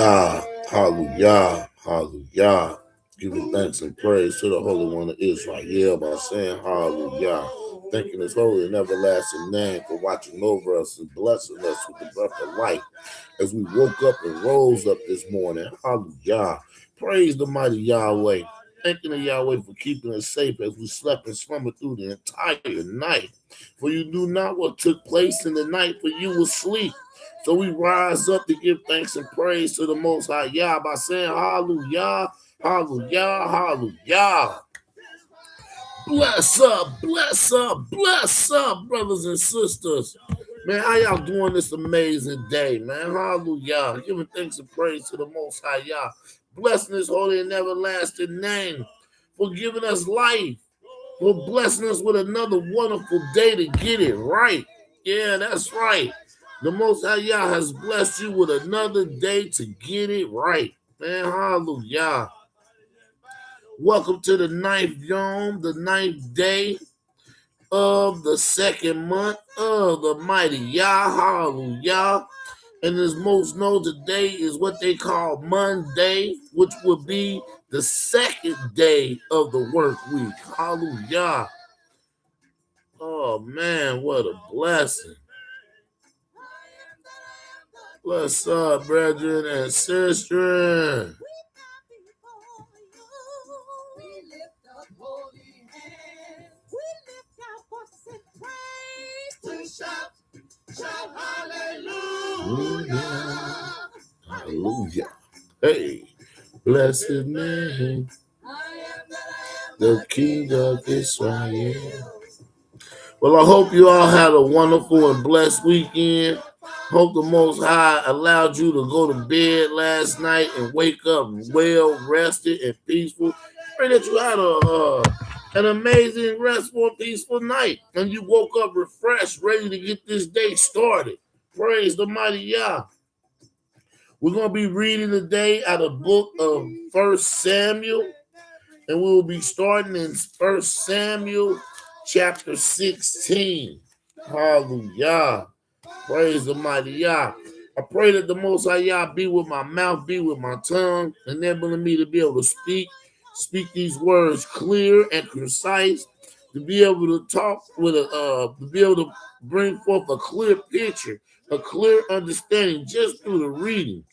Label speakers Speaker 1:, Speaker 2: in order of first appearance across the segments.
Speaker 1: Hallelujah, hallelujah, hallelujah. Giving thanks and praise to the Holy One of Israel by saying hallelujah. Thanking His holy and everlasting name for watching over us and blessing us with the breath of life as we woke up and rose up this morning. Hallelujah. Praise the mighty Yahweh. Thanking the Yahweh for keeping us safe as we slept and slumbered through the entire night. For you knew not what took place in the night, for you were asleep. So we rise up to give thanks and praise to the Most High Yah by saying hallelujah, hallelujah, hallelujah. Bless up, bless up, bless up, brothers and sisters. Man, how y'all doing this amazing day, man? Hallelujah. Giving thanks and praise to the Most High Yah. Blessing His holy and everlasting name for giving us life, for blessing us with another wonderful day to get it right. Yeah, that's right. The Most High Yah has blessed you with another day to get it right. Man, hallelujah. Welcome to the ninth Yom, the ninth day of the second month of the mighty Yah, hallelujah. And as most know, today is what they call Monday, which will be the second day of the work week. Hallelujah. Oh, man, what a blessing. What's up, brethren and sisters? Hallelujah. Hallelujah. Hey, blessed name, the King of Israel. Well, I hope you all had a wonderful and blessed weekend. Hope the Most High allowed you to go to bed last night and wake up well rested and peaceful. Pray that you had an amazing, restful, peaceful night, and you woke up refreshed, ready to get this day started. Praise the mighty Yah. We're going to be reading today out of the book of 1 Samuel, and we will be starting in 1 Samuel chapter 16. Hallelujah. Praise the mighty Yah. I pray that the Most High Yah be with my mouth, be with my tongue, enabling me to be able to speak these words clear and concise, to be able to talk with to be able to bring forth a clear picture, a clear understanding just through the reading.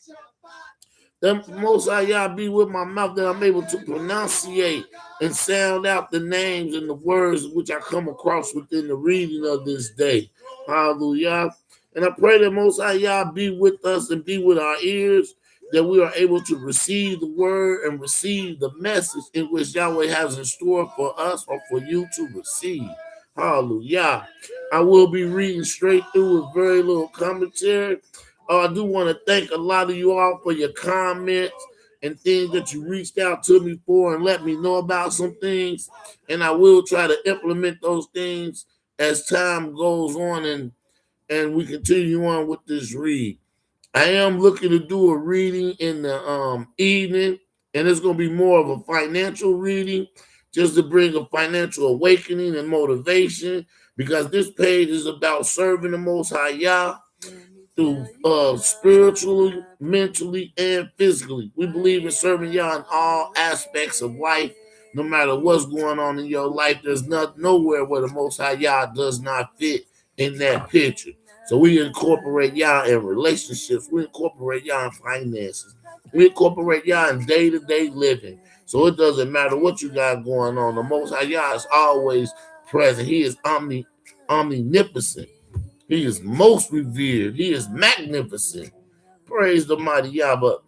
Speaker 1: The Most High Yah be with my mouth that I'm able to pronunciate and sound out the names and the words which I come across within the reading of this day. Hallelujah. And I pray that Most High Yah be with us and be with our ears, that we are able to receive the word and receive the message in which Yahweh has in store for us or for you to receive. Hallelujah. I will be reading straight through with very little commentary. I do want to thank a lot of you all for your comments and things that you reached out to me for and let me know about some things. And I will try to implement those things as time goes on and we continue on with this read. I am looking to do a reading in the evening, and it's going to be more of a financial reading just to bring a financial awakening and motivation, because this page is about serving the Most High Yah through spiritually, mentally, and physically. We believe in serving Yah in all aspects of life. No matter what's going on in your life, there's nowhere where the Most High Yah does not fit in that picture. So we incorporate Yah in relationships. We incorporate Yah in finances. We incorporate Yah in day-to-day living. So it doesn't matter what you got going on. The Most High Yah is always present. He is omnipotent. He is most revered. He is magnificent. Praise the mighty Yah. But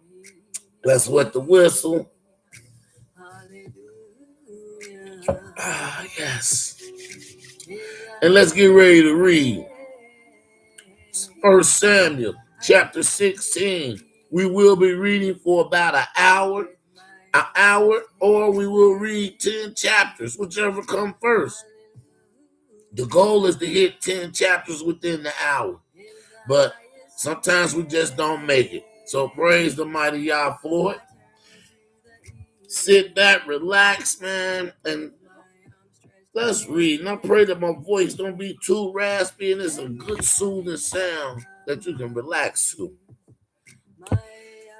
Speaker 1: let's wet the whistle. Yes. And let's get ready to read 1 Samuel chapter 16. We will be reading for about an hour, or we will read 10 chapters, whichever comes first. The goal is to hit 10 chapters within the hour, but sometimes we just don't make it. So praise the mighty Yah for it. Sit back, relax, man, and let's read. And I pray that my voice don't be too raspy and it's a good soothing sound that you can relax to.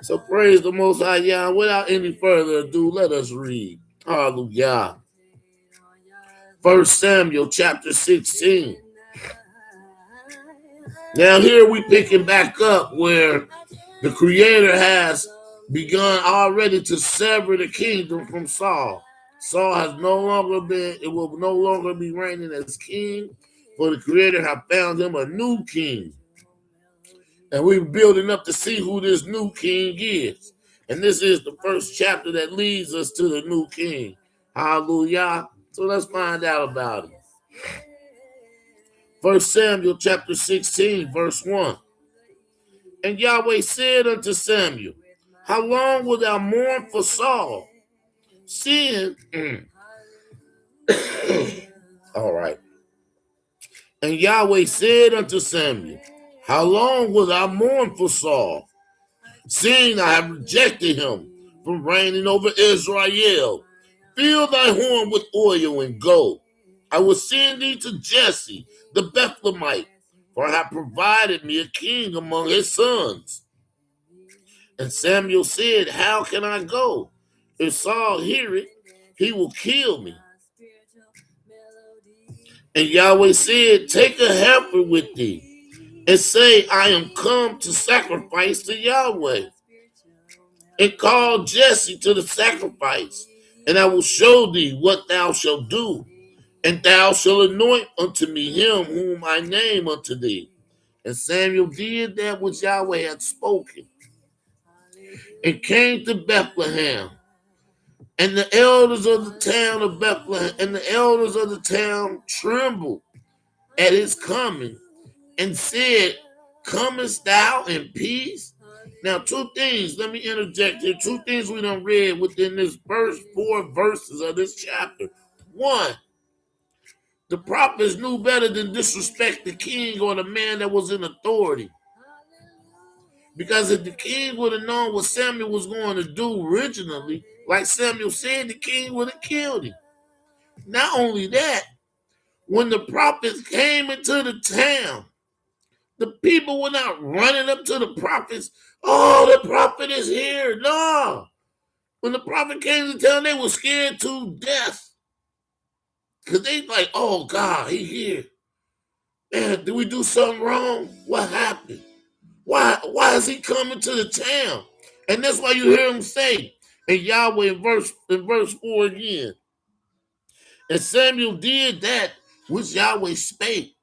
Speaker 1: So praise the Most High Yah. Without any further ado, let us read. Hallelujah. 1 Samuel chapter 16. Now here we picking back up where the Creator has begun already to sever the kingdom from Saul. Saul has no longer been, it will no longer be reigning as king, for the Creator have found him a new king. And we're building up to see who this new king is. And this is the first chapter that leads us to the new king. Hallelujah. So let's find out about him. 1 Samuel chapter 16, verse 1. And Yahweh said unto Samuel, how long wilt thou mourn for Saul? Seeing, all right. And Yahweh said unto Samuel, how long wilt thou mourn for Saul? Seeing I have rejected him from reigning over Israel. Fill thy horn with oil and go. I will send thee to Jesse the Bethlehemite, for I have provided me a king among his sons. And Samuel said, how can I go? If Saul hear it, he will kill me. And Yahweh said, take a heifer with thee, and say, I am come to sacrifice to Yahweh. And call Jesse to the sacrifice, and I will show thee what thou shalt do. And thou shalt anoint unto me him whom I name unto thee. And Samuel did that which Yahweh had spoken, and came to Bethlehem. And the elders of the town of Bethlehem and the elders of the town trembled at his coming, and said, comest thou in peace? Now, two things, let me interject here. Two things we done read within this first 4 verses of this chapter. One, the prophets knew better than disrespect the king or the man that was in authority. Because if the king would have known what Samuel was going to do originally, like Samuel said, the king would have killed him. Not only that, when the prophets came into the town, the people were not running up to the prophets. Oh, the prophet is here. No. When the prophet came to town, they were scared to death. Because they like, oh, God, he here. Man, did we do something wrong? What happened? Why is he coming to the town? And that's why you hear him say, and Yahweh in verse 4 again. And Samuel did that which Yahweh spake,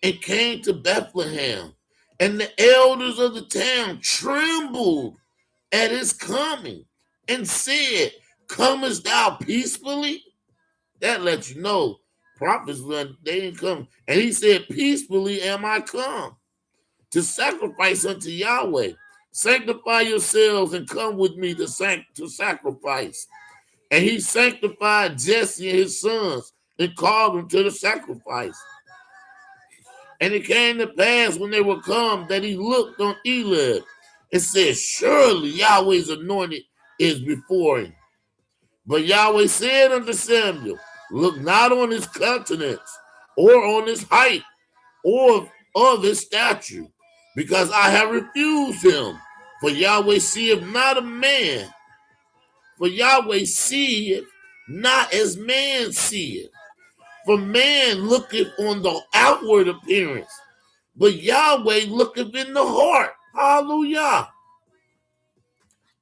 Speaker 1: and came to Bethlehem. And the elders of the town trembled at his coming, and said, comest thou peacefully? That lets you know, prophets, they didn't come. And he said, peacefully am I come, to sacrifice unto Yahweh. Sanctify yourselves and come with me to sacrifice. And he sanctified Jesse and his sons and called them to the sacrifice. And it came to pass when they were come that he looked on Eliab and said, surely Yahweh's anointed is before him. But Yahweh said unto Samuel, look not on his countenance or on his height or of his stature, because I have refused him. For Yahweh seeth not a man, for Yahweh seeth not as man seeth. For man looketh on the outward appearance, but Yahweh looketh in the heart. Hallelujah.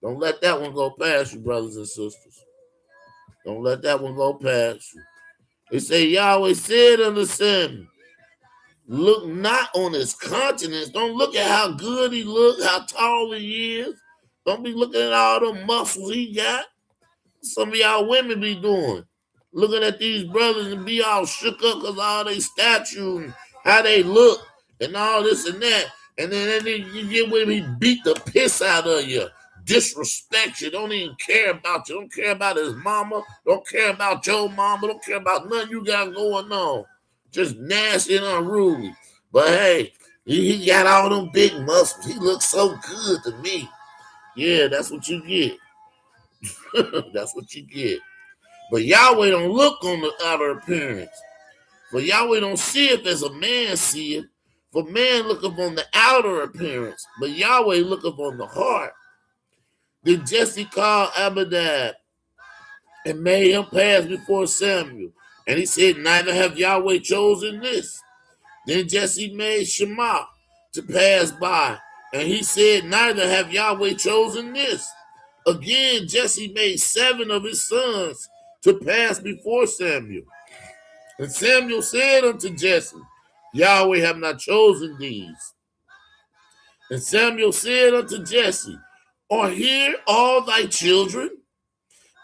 Speaker 1: Don't let that one go past you, brothers and sisters. Don't let that one go past you. They say Yahweh said unto Samuel, look not on his countenance. Don't look at how good he looks, how tall he is. Don't be looking at all the muscles he got. Some of y'all women be doing. Looking at these brothers and be all shook up because all they statue and how they look and all this and that. And then you get with him, he beat the piss out of you. Disrespect you. Don't even care about you. Don't care about his mama. Don't care about your mama. Don't care about nothing you got going on. Just nasty and unruly. But hey, he got all them big muscles. He looks so good to me. Yeah, that's what you get. That's what you get. But Yahweh don't look on the outer appearance. For Yahweh don't see it as a man see it. For man looketh on the outer appearance. But Yahweh looketh on the heart. Then Jesse called Abinadab and made him pass before Samuel. And he said, neither have Yahweh chosen this. Then Jesse made Shammah to pass by. And he said, neither have Yahweh chosen this. Again, Jesse made 7 of his sons to pass before Samuel. And Samuel said unto Jesse, Yahweh have not chosen these. And Samuel said unto Jesse, are here all thy children?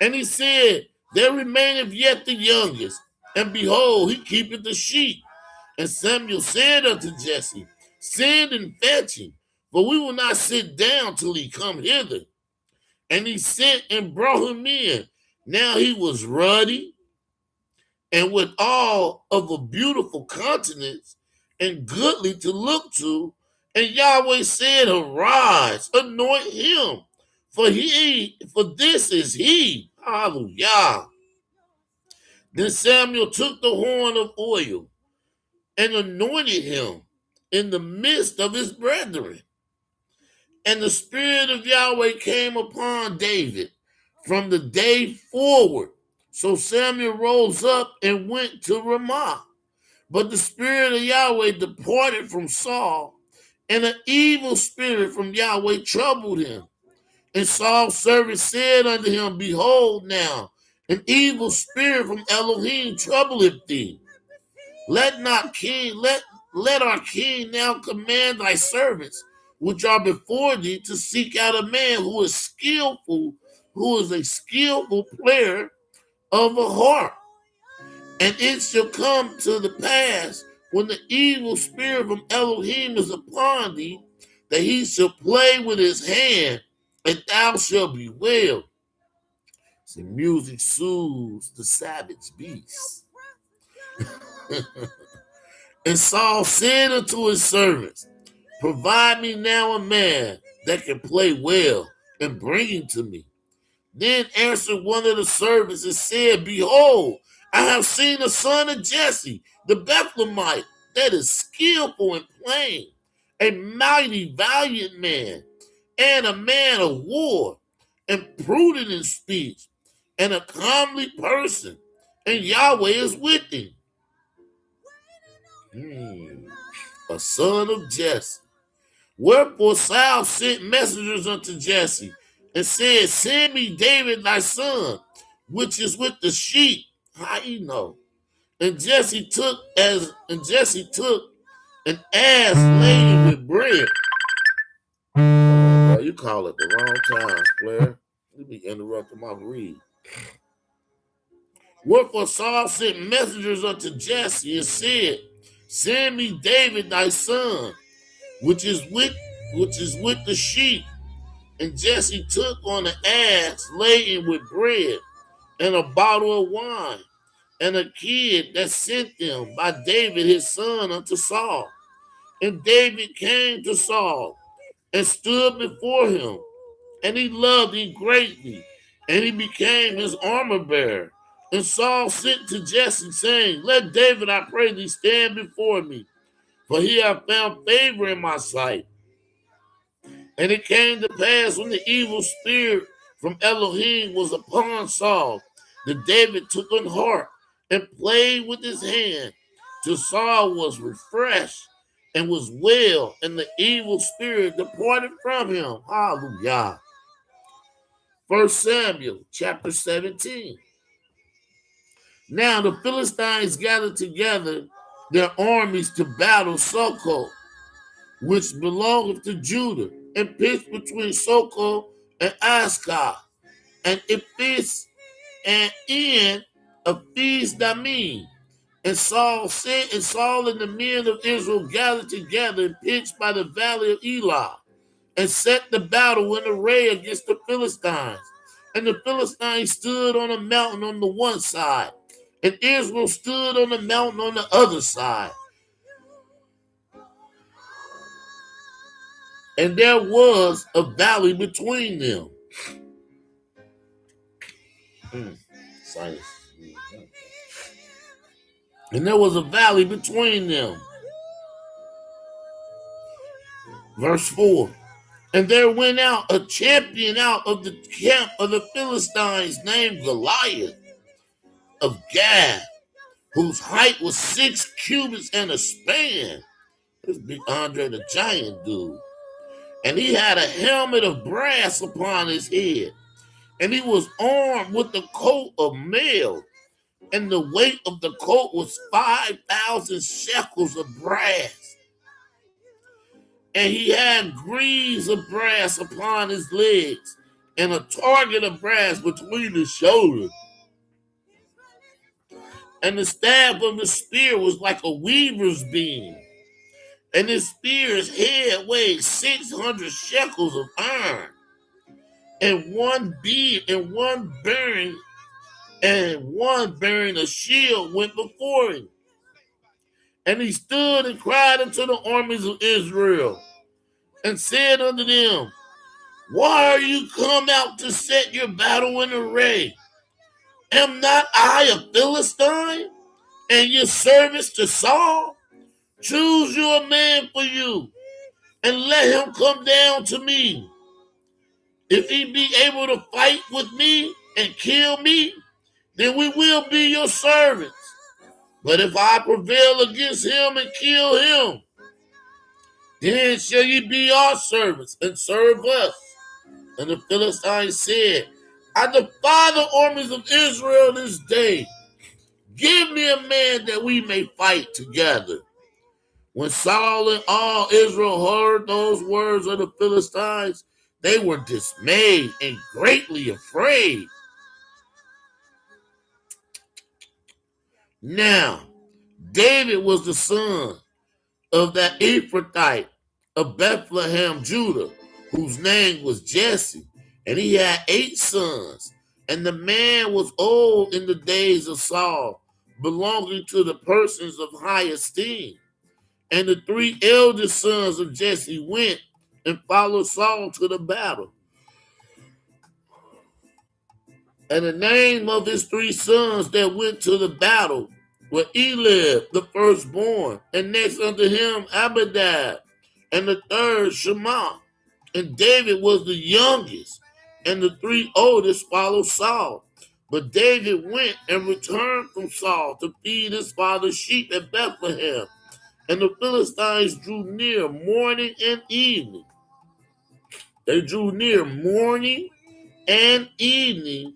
Speaker 1: And he said, there remaineth yet the youngest, and behold, he keepeth the sheep. And Samuel said unto Jesse, send and fetch him, for we will not sit down till he come hither. And he sent and brought him in. Now he was ruddy, and with all of a beautiful countenance, and goodly to look to. And Yahweh said, arise, anoint him, for this is he. Hallelujah. Then Samuel took the horn of oil and anointed him in the midst of his brethren. And the Spirit of Yahweh came upon David from the day forward. So Samuel rose up and went to Ramah. But the Spirit of Yahweh departed from Saul, and an evil spirit from Yahweh troubled him. And Saul's servant said unto him, behold now, an evil spirit from Elohim troubleth thee. Let our king now command thy servants, which are before thee, to seek out a man who is a skillful player of a harp. And it shall come to the pass, when the evil spirit from Elohim is upon thee, that he shall play with his hand, and thou shalt be well. See, music soothes the savage beast. And Saul said unto his servants, provide me now a man that can play well, and bring him to me. Then answered one of the servants and said, behold, I have seen a son of Jesse, the Bethlehemite, that is skillful in playing, a mighty valiant man, and a man of war, and prudent in speech, and a comely person, and Yahweh is with him. A son of Jesse. Wherefore Saul sent messengers unto Jesse, and said, send me David thy son, which is with the sheep. How you know? And Jesse took an ass laden with bread. You call it the wrong time, player. You be interrupting my read. Wherefore Saul sent messengers unto Jesse and said, send me David thy son, which is with the sheep. And Jesse took on an ass laden with bread, and a bottle of wine, and a kid that sent them by David his son unto Saul. And David came to Saul and stood before him, and he loved him greatly, and he became his armor bearer. And Saul sent to Jesse, saying, let David, I pray thee, stand before me, for he hath found favor in my sight. And it came to pass, when the evil spirit from Elohim was upon Saul, that David took an harp and played with his hand, till Saul was refreshed and was well, and the evil spirit departed from him. Hallelujah. 1 Samuel chapter 17. Now the Philistines gathered together their armies to battle Succoth, which belongeth to Judah, and pitched between Succoth and ISSAC, and Ephes and En of Damim. And Saul and the men of Israel gathered together and pitched by the valley of Elah, and set the battle in array against the Philistines. And the Philistines stood on a mountain on the one side, and Israel stood on the mountain on the other side. And there was a valley between them. And there was a valley between them. Verse 4. And there went out a champion out of the camp of the Philistines named Goliath of Gath, whose height was 6 cubits and a span. This big Andre the Giant dude. And he had a helmet of brass upon his head. And he was armed with the coat of mail. And the weight of the coat was 5,000 shekels of brass. And he had greaves of brass upon his legs, and a target of brass between his shoulders. And the staff of the spear was like a weaver's beam. And his spear's head weighed 600 shekels of iron. And one bearing a shield went before him. And he stood and cried unto the armies of Israel, and said unto them, Why are you come out to set your battle in array? Am not I a Philistine, and your servants to Saul? Choose you a man for you, and let him come down to me. If he be able to fight with me and kill me, then we will be your servants. But if I prevail against him and kill him, then shall ye be our servants and serve us. And the Philistines said, I defy the armies of Israel this day. Give me a man that we may fight together. When Saul and all Israel heard those words of the Philistines, they were dismayed and greatly afraid. Now, David was the son of that Ephrathite of Bethlehem, Judah, whose name was Jesse, and he had 8 sons. And the man was old in the days of Saul, belonging to the persons of high esteem. And the 3 eldest sons of Jesse went and followed Saul to the battle. And the name of his 3 sons that went to the battle were Eliab, the firstborn, and next unto him Abinadab, and the third Shema. And David was the youngest, and the 3 oldest followed Saul. But David went and returned from Saul to feed his father's sheep at Bethlehem. And the Philistines drew near morning and evening. They drew near morning and evening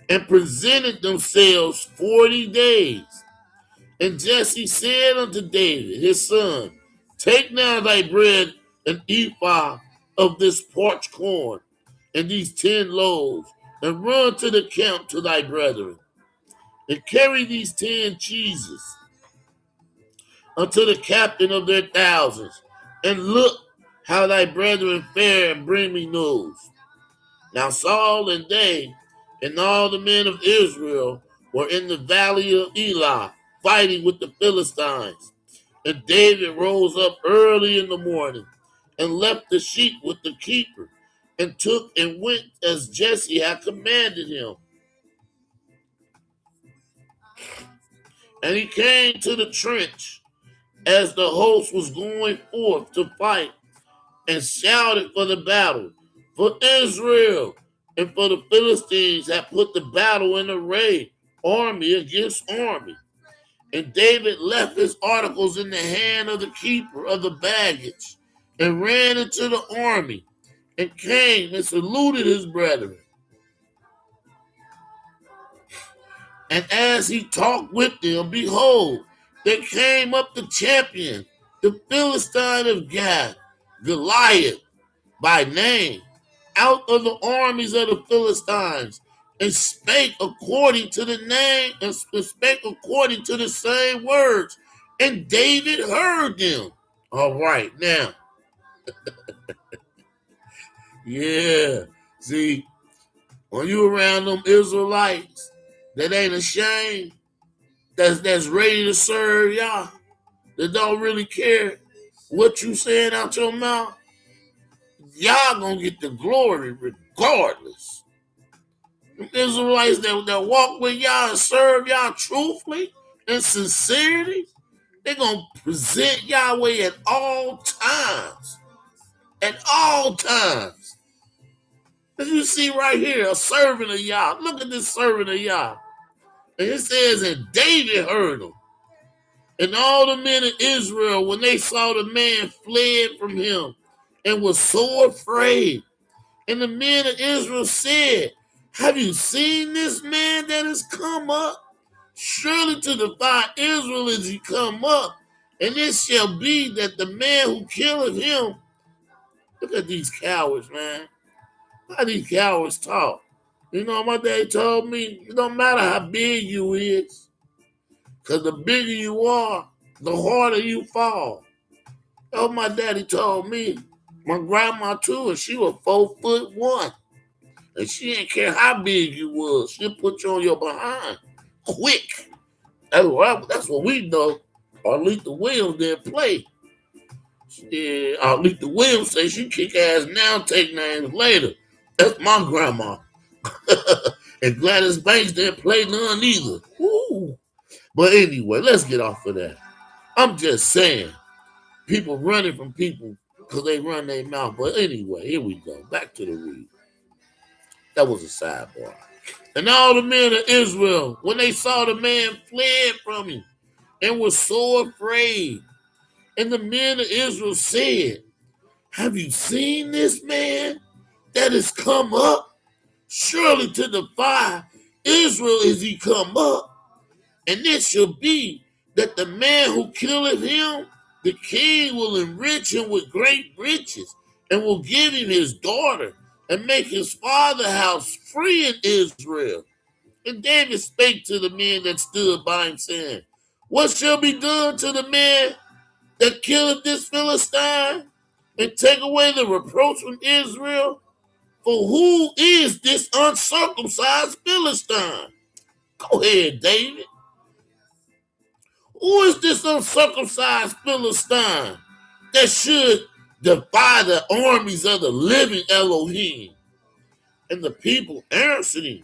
Speaker 1: and presented themselves 40 days. And Jesse said unto David, his son, Take now thy bread an ephah of this parched corn, and these 10 loaves, and run to the camp to thy brethren, and carry these 10 cheeses unto the captain of their thousands, and look how thy brethren fare, and bring me news. Now Saul and they and all the men of Israel were in the valley of Elah, fighting with the Philistines. And David rose up early in the morning, and left the sheep with the keeper, and took and went as Jesse had commanded him. And he came to the trench as the host was going forth to fight, and shouted for the battle. For Israel and for the Philistines had put the battle in array, army against army. And David left his articles in the hand of the keeper of the baggage, and ran into the army, and came and saluted his brethren. And as he talked with them, behold, there came up the champion, the Philistine of Gath, Goliath by name, out of the armies of the Philistines, and spake according to the name, and spake according to the same words. And David heard them. All right, now. Yeah. See, when you around them Israelites that ain't ashamed, that's ready to serve y'all, that don't really care what you saying out your mouth, y'all gonna get the glory regardless. The Israelites that walk with y'all and serve y'all truthfully and sincerity, they're gonna present Yahweh at all times. at all times. As you see right here, a servant of Yah. Look at this servant of Yah. And it says, and David heard him. And all the men of Israel, when they saw the man, fled from him and was so afraid. And the men of Israel said, have you seen this man that has come up? Surely to defy Israel is he come up. And it shall be that the man who killeth him. Look at these cowards, man. How these cowards talk. You know, my daddy told me, it don't matter how big you is. Because the bigger you are, the harder you fall. Oh, my daddy told me. My grandma too, and she was 4'1". And she didn't care how big you was. She'll put you on your behind. Quick. That's what we know. Arleta Williams didn't play. Yeah, Arleta Williams say she kick ass now, take names later. That's my grandma. And Gladys Banks didn't play none either. Woo. But anyway, let's get off of that. I'm just saying, people running from people because they run their mouth. But anyway, here we go. Back to the read. That was a sidebar. And all the men of Israel, when they saw the man, fled from him and were so afraid. And the men of Israel said, have you seen this man that has come up? Surely to defy Israel is he come up. And it shall be that the man who killeth him, the king will enrich him with great riches and will give him his daughter and make his father's house free in Israel. And David spake to the men that stood by him, saying, what shall be done to the man that killeth this Philistine and take away the reproach from Israel? For who is this uncircumcised Philistine? Go ahead, David. Who is this uncircumcised Philistine that should defy the armies of the living Elohim? And the people answered him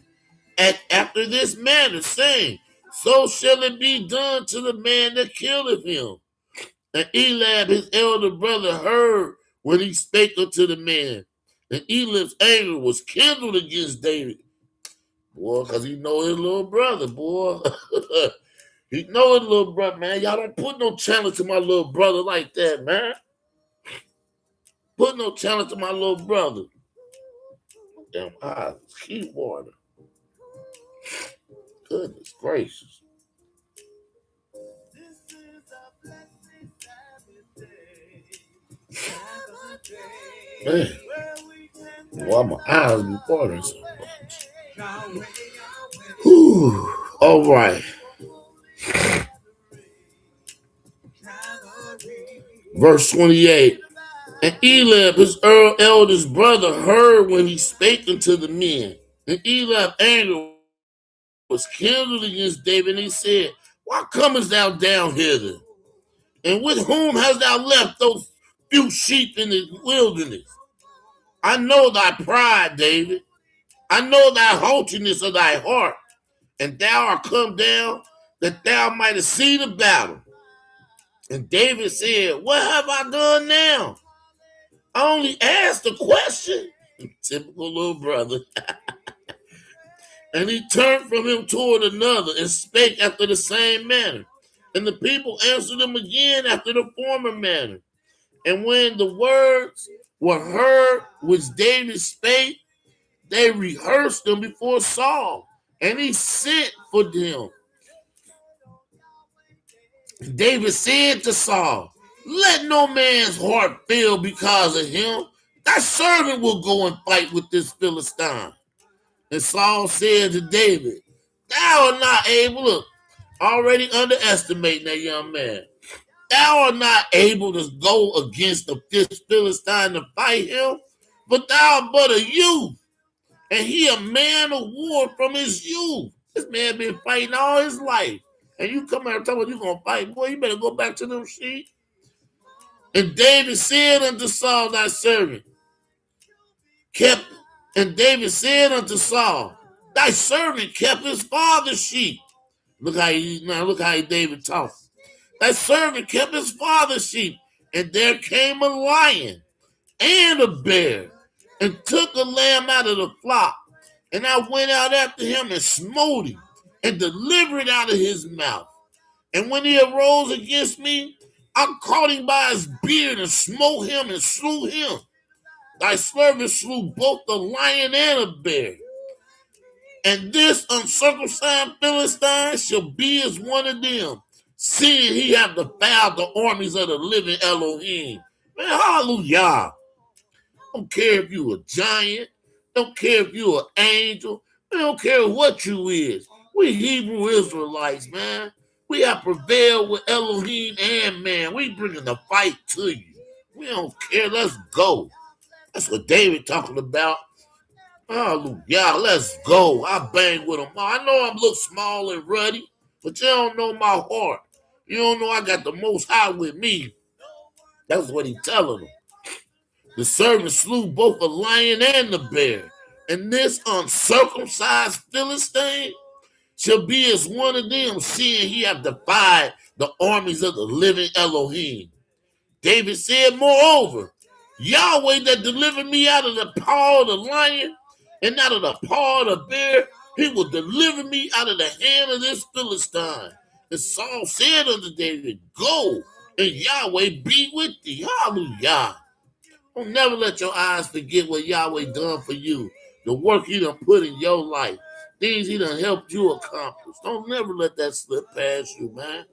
Speaker 1: after this manner, saying, so shall it be done to the man that killeth him. And Eliab, his elder brother, heard when he spake unto the man. And Eliab's anger was kindled against David. Boy, because he know his little brother, boy. He know his little brother, man. Y'all don't put no challenge to my little brother like that, man. Put no challenge to my little brother. Damn eyes, keep water. Goodness gracious. Man, why my eyes be watering so much? Whew. All right. Verse 28. And Eliab, his eldest brother, heard when he spake unto the men. And Eliab's anger was kindled against David, and he said, why comest thou down hither? And with whom hast thou left those few sheep in the wilderness? I know thy pride, David. I know thy haughtiness of thy heart. And thou art come down that thou mightest see the battle. And David said, what have I done now? I only asked a question. Typical little brother. And he turned from him toward another and spake after the same manner. And the people answered him again after the former manner. And when the words were heard which David spake, they rehearsed them before Saul. And he sent for them. David said to Saul, let no man's heart fail because of him. Thy servant will go and fight with this Philistine. And Saul said to David, thou art not able to, already underestimating that young man, thou art not able to go against this Philistine to fight him, but thou art but a youth, and he a man of war from his youth. This man been fighting all his life. And you come out and tell me you're going to fight, boy, you better go back to them sheep. And David said unto Saul, thy servant, David said unto Saul, thy servant kept his father's sheep. Look how David talks. Thy servant kept his father's sheep, and there came a lion and a bear, and took a lamb out of the flock. And I went out after him and smote him, and delivered it out of his mouth. And when he arose against me, I caught him by his beard and smote him and slew him. Thy servant slew both the lion and a bear. And this uncircumcised Philistine shall be as one of them, seeing he hath defiled the armies of the living Elohim. Man, hallelujah. Don't care if you a giant. Don't care if you an angel. We don't care what you is. We Hebrew Israelites, man. We have prevailed with Elohim and man. We bringing the fight to you. We don't care. Let's go. That's what David talking about. Hallelujah. Let's go. I bang with them. I know I'm look small and ruddy, but you don't know my heart. You don't know I got the Most High with me. That's what he telling them. The servant slew both the lion and the bear. And this uncircumcised Philistine shall be as one of them, seeing he have defied the armies of the living Elohim. David said, moreover, Yahweh that delivered me out of the paw of the lion and out of the paw of the bear, he will deliver me out of the hand of this Philistine. And Saul said unto David, go, and Yahweh be with thee. Hallelujah. Don't never let your eyes forget what Yahweh done for you, the work he done put in your life, things he done helped you accomplish. Don't never let that slip past you, man.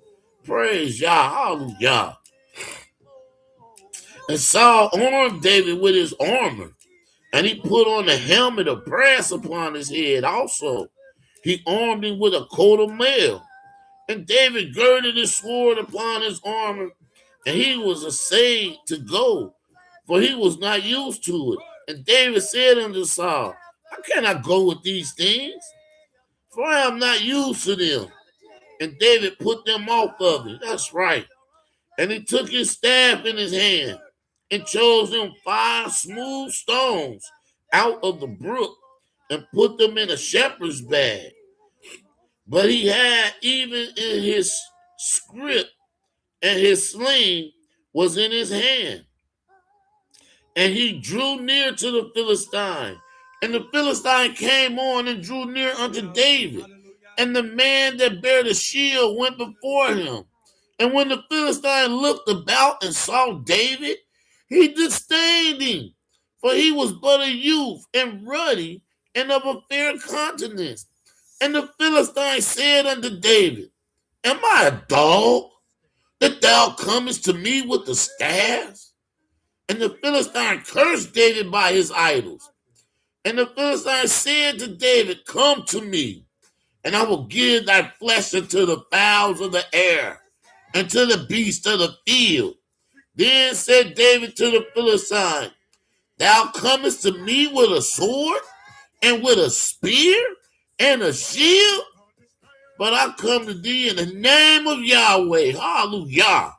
Speaker 1: Praise Yah. Hallelujah. And Saul armed David with his armor, and he put on a helmet of brass upon his head also. He armed him with a coat of mail. And David girded his sword upon his armor, and he was essayed to go, for he was not used to it. And David said unto Saul, how can I go with these things? For I am not used to them. And David put them off of him. That's right. And he took his staff in his hand and chose them 5 smooth stones out of the brook and put them in a shepherd's bag. But he had even in his scrip, and his sling was in his hand. And he drew near to the Philistine. And the Philistine came on and drew near unto David. And the man that bare the shield went before him. And when the Philistine looked about and saw David, he disdained him, for he was but a youth and ruddy and of a fair countenance. And the Philistine said unto David, am I a dog that thou comest to me with the staffs? And the Philistine cursed David by his idols. And the Philistine said to David, come to me, and I will give thy flesh unto the fowls of the air, and to the beasts of the field. Then said David to the Philistine, thou comest to me with a sword, and with a spear, and a shield? But I come to thee in the name of Yahweh. Hallelujah.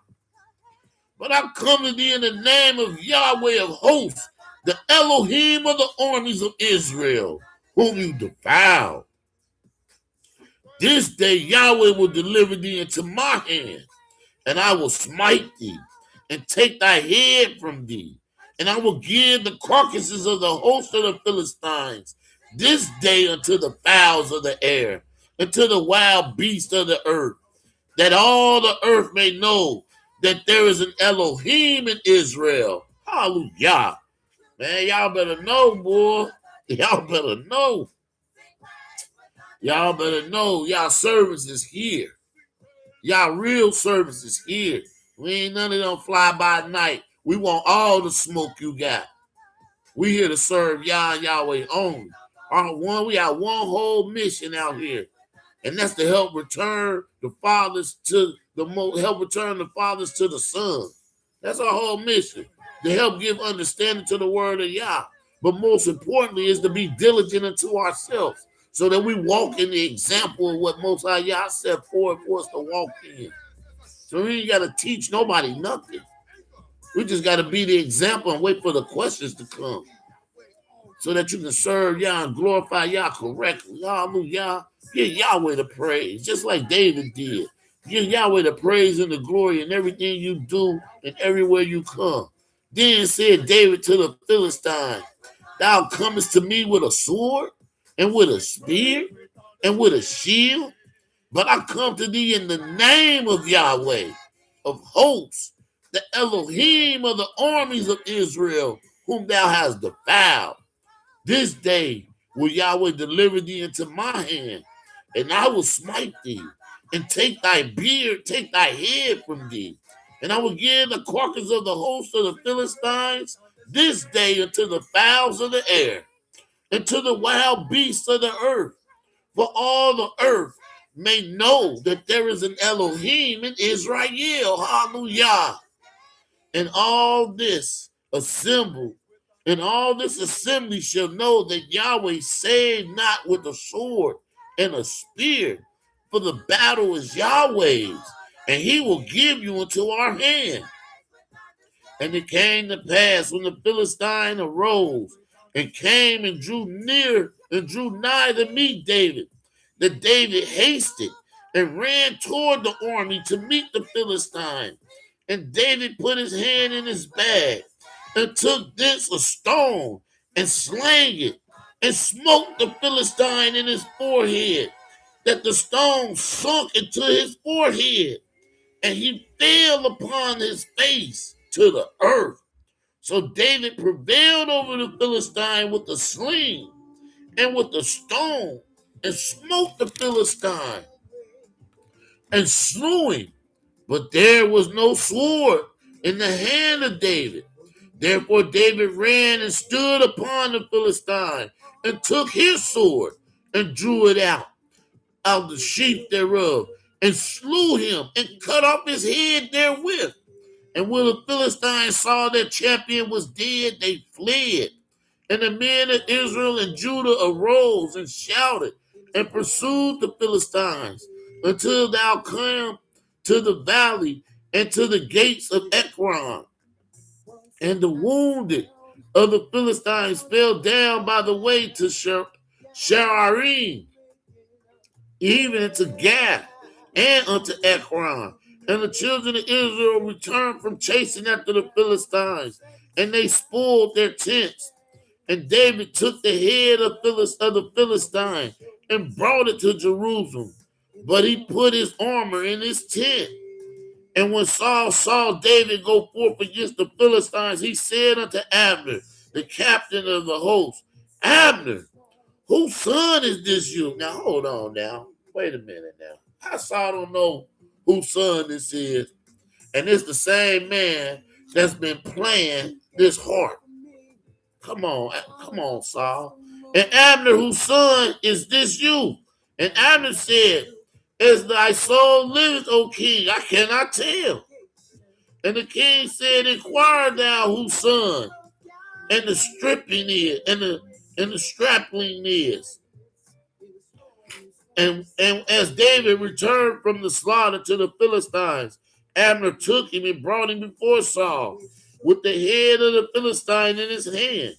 Speaker 1: But I come to thee in the name of Yahweh of hosts, the Elohim of the armies of Israel, whom you defiled. This day Yahweh will deliver thee into my hand, and I will smite thee, and take thy head from thee. And I will give the carcasses of the host of the Philistines this day unto the fowls of the air, and to the wild beasts of the earth, that all the earth may know that there is an Elohim in Israel. Hallelujah. Man, y'all better know, boy. Y'all better know. Y'all better know y'all service is here. Y'all real service is here. We ain't none of them fly by night. We want all the smoke you got. We here to serve Yah and Yahweh only. We got one whole mission out here, and that's to help return the fathers to the Son. That's our whole mission, to help give understanding to the word of Yah. But most importantly is to be diligent unto ourselves, so that we walk in the example of what Most High Yah set forward for us to walk in. So we ain't got to teach nobody nothing. We just got to be the example and wait for the questions to come, so that you can serve Yah and glorify Yah correctly. Hallelujah. Give Yahweh the praise, just like David did. Give Yahweh the praise and the glory in everything you do and everywhere you come. Then said David to the Philistine, thou comest to me with a sword, and with a spear, and with a shield, but I come to thee in the name of Yahweh, of hosts, the Elohim of the armies of Israel, whom thou hast defiled. This day will Yahweh deliver thee into my hand, and I will smite thee, and take thy beard, take thy head from thee. And I will give the carcass of the host of the Philistines this day unto the fowls of the air, and to the wild beasts of the earth. For all the earth may know that there is an Elohim in Israel. Hallelujah. And all this assembly shall know that Yahweh saved not with a sword and a spear, for the battle is Yahweh's, and he will give you into our hand. And it came to pass when the Philistine arose and came and drew nigh to meet David, that David hasted and ran toward the army to meet the Philistine. And David put his hand in his bag and took thence a stone and slang it and smote the Philistine in his forehead, that the stone sunk into his forehead, and he fell upon his face to the earth. So David prevailed over the Philistine with the sling and with the stone, and smote the Philistine and slew him. But there was no sword in the hand of David. Therefore David ran and stood upon the Philistine, and took his sword and drew it out of the sheath thereof, and slew him and cut off his head therewith. And when the Philistines saw their champion was dead, they fled. And the men of Israel and Judah arose and shouted and pursued the Philistines until thou come to the valley and to the gates of Ekron. And the wounded of the Philistines fell down by the way to Shararim, even unto Gath and unto Ekron. And the children of Israel returned from chasing after the Philistines, and they spoiled their tents. And David took the head of the Philistine and brought it to Jerusalem. But he put his armor in his tent. And when Saul saw David go forth against the Philistines, he said unto Abner, the captain of the host, Abner, whose son is this you? Now, hold on now. Wait a minute now. How Saul don't know whose son this is? And it's the same man that's been playing this harp. Come on, Saul. And Abner, whose son is this you? And Abner said, as thy soul liveth, O king, I cannot tell. And the king said, inquire thou whose son, and the stripping is, and the strapling is. And as David returned from the slaughter to the Philistines, Abner took him and brought him before Saul, with the head of the Philistine in his hand.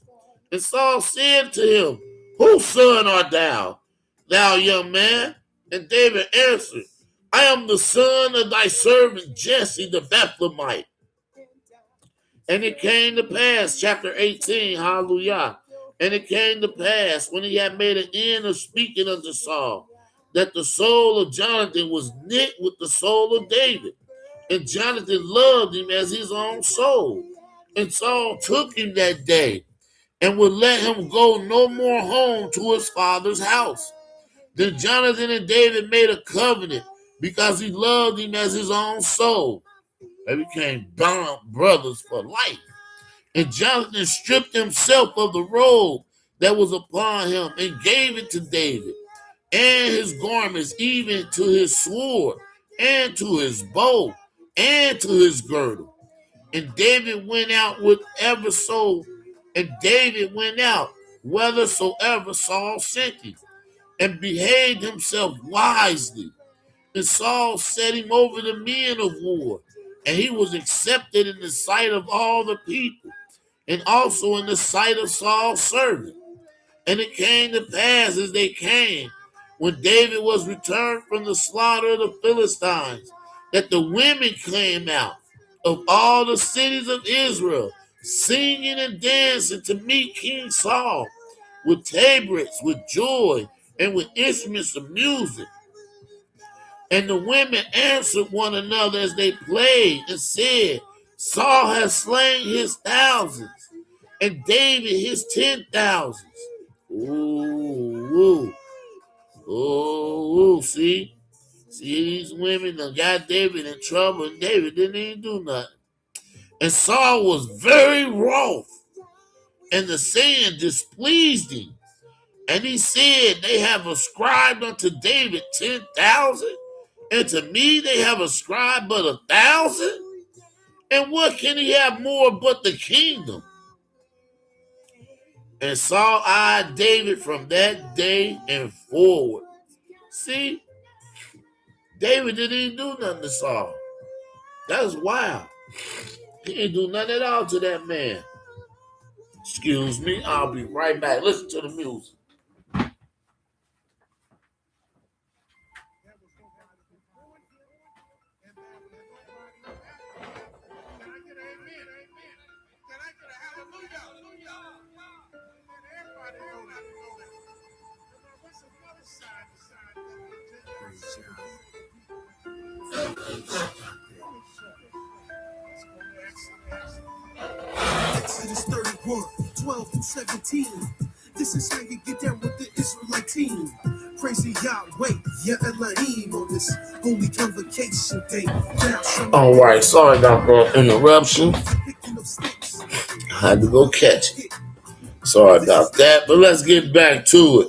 Speaker 1: And Saul said to him, whose son art thou, thou young man? And David answered, I am the son of thy servant Jesse the Bethlehemite. And it came to pass, chapter 18, hallelujah. And it came to pass, when he had made an end of speaking unto Saul, that the soul of Jonathan was knit with the soul of David. And Jonathan loved him as his own soul. And Saul took him that day, and would let him go no more home to his father's house. Then Jonathan and David made a covenant, because he loved him as his own soul. They became bound brothers for life. And Jonathan stripped himself of the robe that was upon him, and gave it to David, and his garments, even to his sword, and to his bow, and to his girdle. And David went out whithersoever Saul sent him, and behaved himself wisely. And Saul set him over the men of war, and he was accepted in the sight of all the people, and also in the sight of Saul's servant. And it came to pass as they came, when David was returned from the slaughter of the Philistines, that the women came out of all the cities of Israel singing and dancing to meet King Saul with tabrets, with joy, and with instruments of music. And the women answered one another as they played and said, Saul has slain his thousands, and David his 10,000s. Ooh, see these women done got David in trouble, and David didn't even do nothing. And Saul was very wroth, and the saying displeased him. And he said, they have ascribed unto David 10,000, and to me they have ascribed but 1,000. And what can he have more but the kingdom? And Saul eyed David from that day and forward. See, David didn't even do nothing to Saul. That's wild. He didn't do nothing at all to that man. Excuse me, I'll be right back. Listen to the music.
Speaker 2: Exodus 31, 12 through 17. This is how you get down with the Israelite team. Praise Yahweh, Ya Elohim on this holy convocation day.
Speaker 1: All right, sorry about that interruption. I had to go catch it. Sorry about that, but let's get back to it.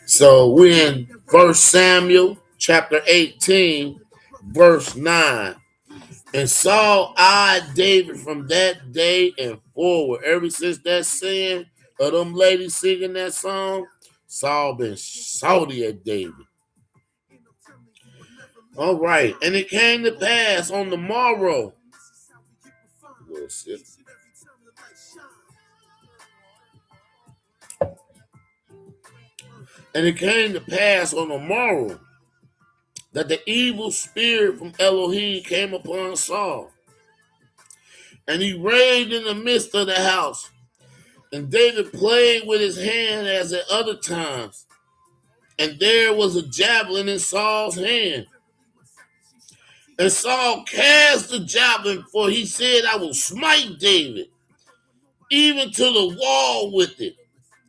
Speaker 1: So we're in 1 Samuel chapter 18, verse 9. And Saul eyed David from that day and forward. Ever since that saying of them ladies singing that song, Saul been salty at David. All right. And it came to pass on the morrow. And it came to pass on the morrow that the evil spirit from Elohim came upon Saul. And he raved in the midst of the house. And David played with his hand as at other times. And there was a javelin in Saul's hand. And Saul cast the javelin, for he said, I will smite David, even to the wall with it.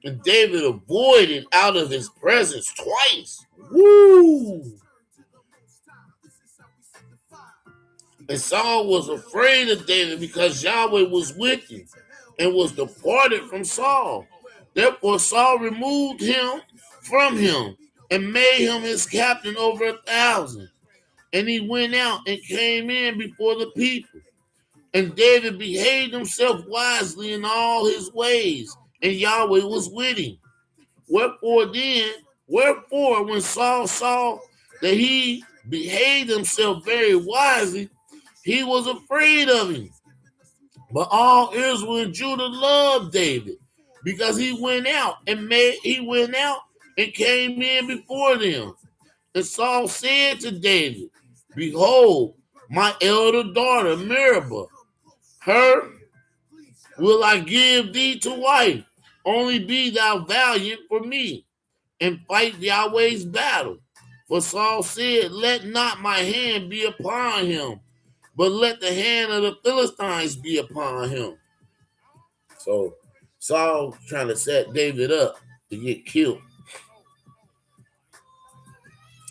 Speaker 1: And David avoided out of his presence twice. Woo! And Saul was afraid of David because Yahweh was with him and was departed from Saul. Therefore Saul removed him from him and made him his captain over 1,000. And he went out and came in before the people. And David behaved himself wisely in all his ways, and Yahweh was with him. Wherefore when Saul saw that he behaved himself very wisely, he was afraid of him. But all Israel and Judah loved David, because he went out and came in before them. And Saul said to David, Behold, my elder daughter Meribah, her will I give thee to wife. Only be thou valiant for me, and fight Yahweh's battle. For Saul said, Let not my hand be upon him, but let the hand of the Philistines be upon him. So Saul trying to set David up to get killed.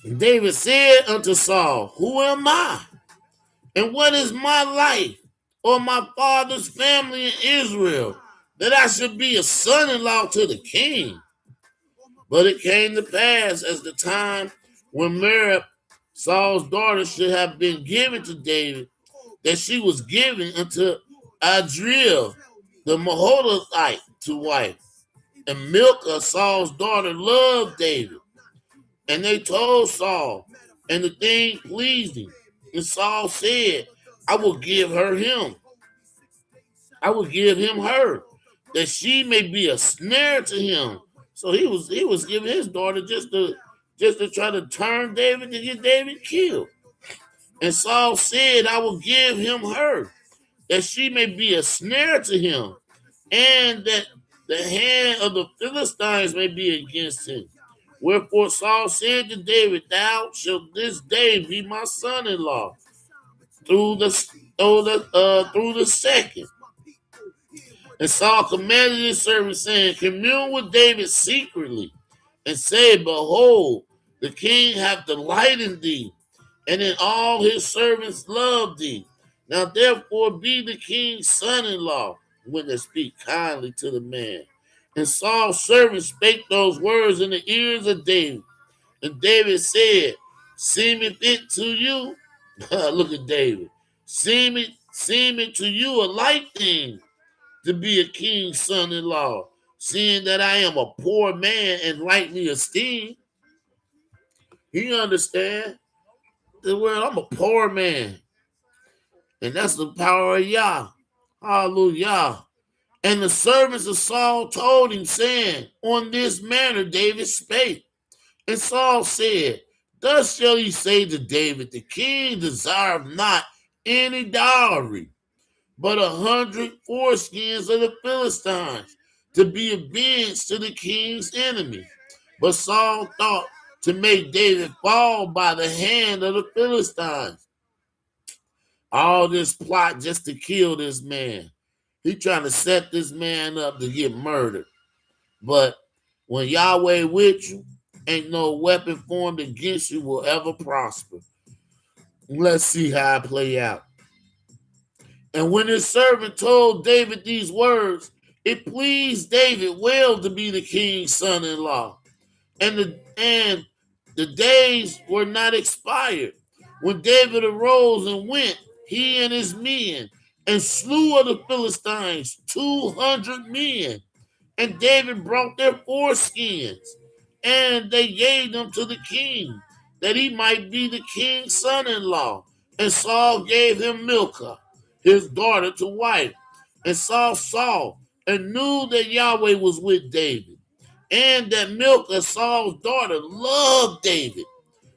Speaker 1: And David said unto Saul, Who am I? And what is my life or my father's family in Israel, that I should be a son-in-law to the king? But it came to pass as the time when Merib, Saul's daughter, should have been given to David, that she was given unto Adriel, the Maholathite, to wife. And Milcah, Saul's daughter, loved David. And they told Saul, and the thing pleased him. And Saul said, I will give him her, that she may be a snare to him. So he was giving his daughter just to try to turn David, to get David killed. And Saul said, I will give him her, that she may be a snare to him, and that the hand of the Philistines may be against him. Wherefore Saul said to David, Thou shalt this day be my son-in-law through the second. And Saul commanded his servant, saying, Commune with David secretly, and say, Behold, the king hath delight in thee, and in all his servants love thee. Now therefore be the king's son-in-law, when they speak kindly to the man. And Saul's servant spake those words in the ears of David. And David said, Seemeth it to you? Look at David. Seemeth to you a light thing to be a king's son-in-law, seeing that I am a poor man and lightly esteemed. You understand? The word, I'm a poor man. And that's the power of Yah. Hallelujah. And the servants of Saul told him, saying, On this manner David spake. And Saul said, Thus shall he say to David, The king desireth not any dowry, but 100 foreskins of the Philistines, to be avenged to the king's enemy. But Saul thought to make David fall by the hand of the Philistines. All this plot just to kill this man. He trying to set this man up to get murdered. But when Yahweh with you, ain't no weapon formed against you will ever prosper. Let's see how it play out. And when his servant told David these words, it pleased David well to be the king's son-in-law. And the days were not expired when David arose and went, he and his men, and slew of the Philistines 200 men. And David brought their foreskins, and they gave them to the king, that he might be the king's son-in-law. And Saul gave him Milcah, his daughter, to wife. And Saul saw and knew that Yahweh was with David, and that Milcah, Saul's daughter, loved David.